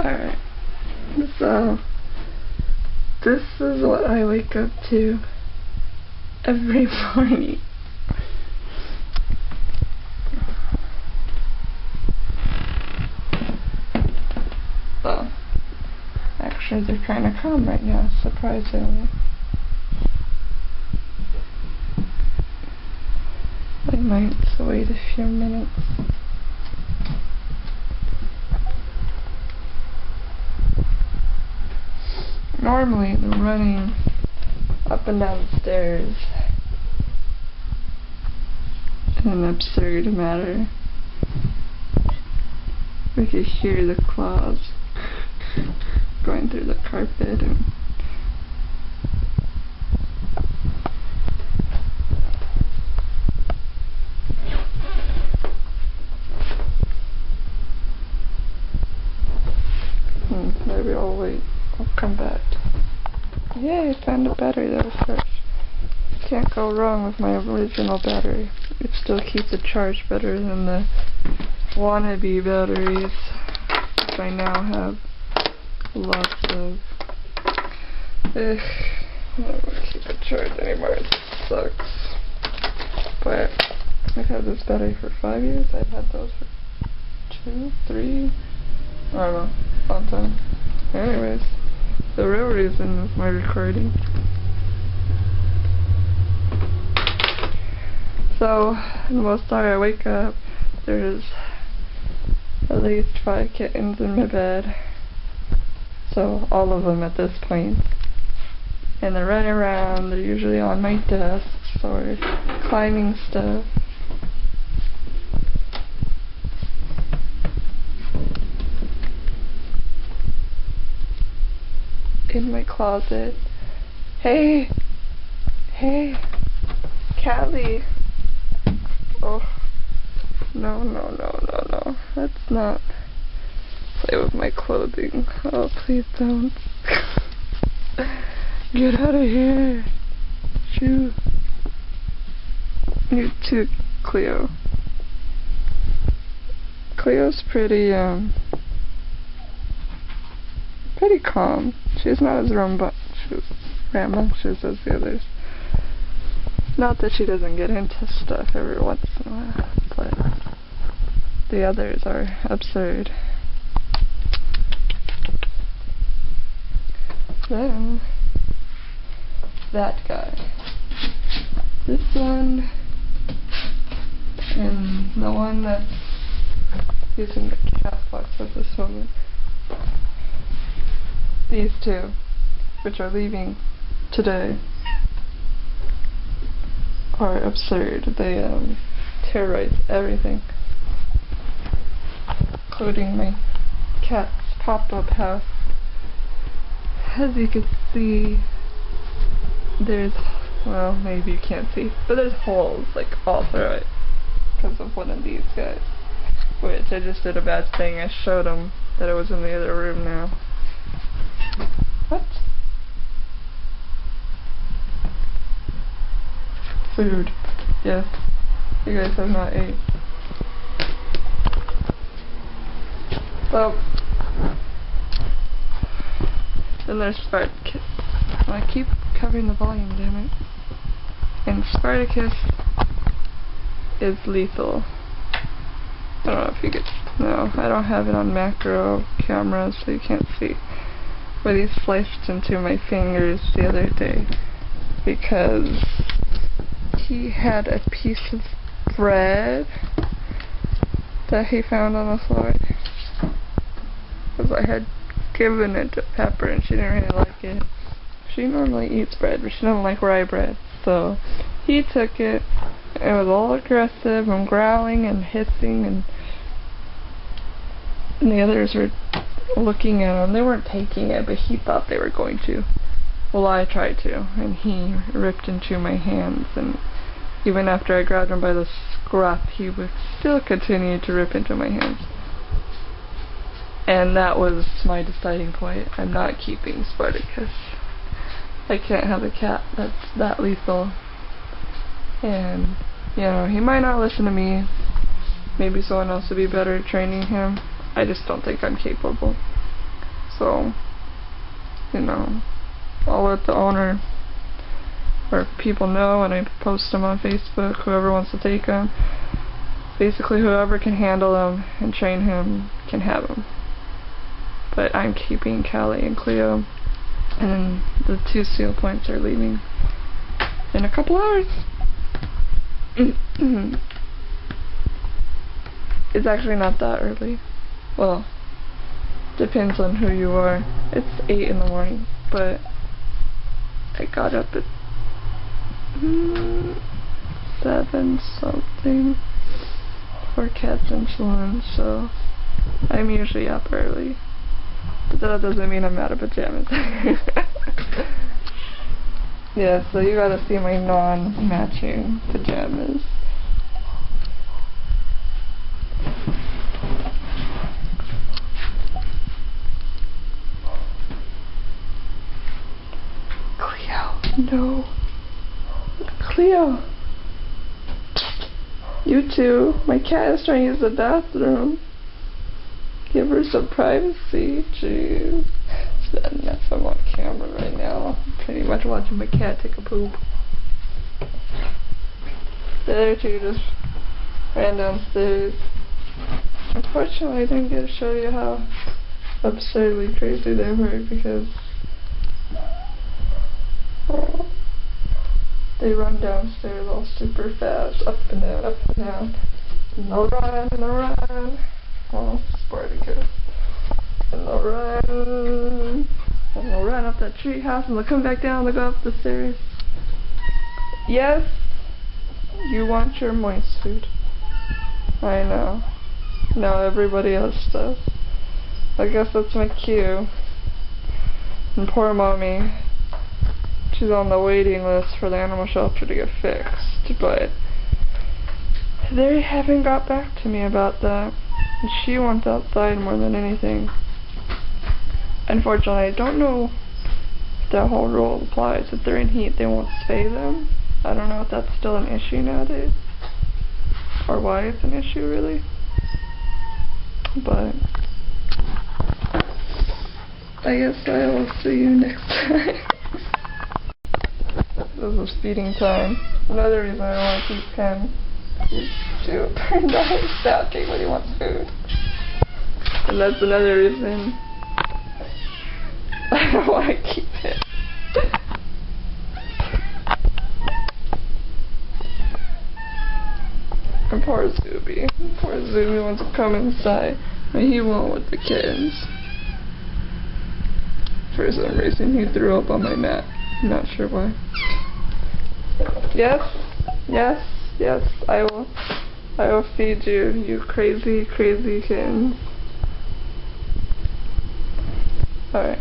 Alright, so this is what I wake up to every morning. So, actually they're kind of calm right now, surprisingly. I might wait a few minutes. Normally they're running up and down the stairs in an absurd manner. We could hear the claws going through the carpet and maybe I'll wait. I'll come back. Yay, I found a battery that was charged. Can't go wrong with my original battery. It still keeps it charged better than the wannabe batteries, which I now have lots of. I don't want to keep it charged anymore. It sucks. But I've had this battery for 5 years. I've had those for 2, 3, I don't know, long time. Anyways, the real reason of my recording. So, the most time I wake up, there's at least 5 kittens in my bed. So, all of them at this point. And they're running around, they're usually on my desks or climbing stuff. In my closet. Hey! Hey! Callie! Oh. No. Let's not play with my clothing. Oh, please don't. Get out of here! Shoo! You too, Cleo. Cleo's pretty calm. She's not as rambunctious as the others. Not that she doesn't get into stuff every once in a while, but the others are absurd. Then, that guy. This one, and the one that's using the cat box at this moment. These two, which are leaving today, are absurd. They terrorize everything, including my cat's pop-up house. As you can see, there's, well, maybe you can't see, but there's holes like all through it because of one of these guys, which I just did a bad thing. I showed them that it was in the other room now. What? Food. Yes. You guys have not ate. So, then there's Spartacus. I keep covering the volume, damn it. And Spartacus is lethal. I don't know if you get. No, I don't have it on macro camera, so you can't see. But he sliced into my fingers the other day because he had a piece of bread that he found on the floor. Because I had given it to Pepper and she didn't really like it. She normally eats bread, but she doesn't like rye bread. So he took it and was all aggressive and growling and hissing, and the others were looking at him. They weren't taking it, but he thought they were going to. Well, I tried to, and he ripped into my hands, and even after I grabbed him by the scruff, he would still continue to rip into my hands. And that was my deciding point. I'm not keeping Spartacus. I can't have a cat that's that lethal. And, you know, he might not listen to me. Maybe someone else would be better at training him. I just don't think I'm capable. so, you know, I'll let the owner or people know when I post them on Facebook, whoever wants to take them. Basically, whoever can handle him and train him can have him. But I'm keeping Callie and Cleo, and the 2 seal points are leaving in a couple hours. It's actually not that early. Well, depends on who you are. It's 8 in the morning, but I got up at 7 something for cats and salon, so I'm usually up early. But that doesn't mean I'm out of pajamas. Yeah, so you gotta see my non-matching pajamas. Cleo, no. Cleo! You too. My cat is trying to use the bathroom. Give her some privacy. Jeez. It's bad enough I'm on camera right now. I'm pretty much watching my cat take a poop. The other two just ran downstairs. Unfortunately, I didn't get to show you how absurdly crazy they were because they run downstairs all super fast, up and down, up and down. And they'll run, and they'll run. Oh, Spartacus. And they'll run. And they'll run up that tree house, and they'll come back down, they'll go up the stairs. Yes, you want your moist food. I know. Now everybody else does. I guess that's my cue. And poor mommy. She's on the waiting list for the animal shelter to get fixed, but they haven't got back to me about that. And she wants outside more than anything. Unfortunately, I don't know if that whole rule applies. If they're in heat, they won't spay them. I don't know if that's still an issue nowadays, or why it's an issue really. But I guess I will see you next time. This is feeding time. Another reason I don't want to keep him is to burn down his stocking when he wants food. And that's another reason I don't want to keep him. And poor Zuby. Poor Zuby wants to come inside, but he won't with the kittens. For some reason he threw up on my mat. I'm not sure why. Yes, yes, yes, I will feed you, you crazy, crazy kittens. Alright.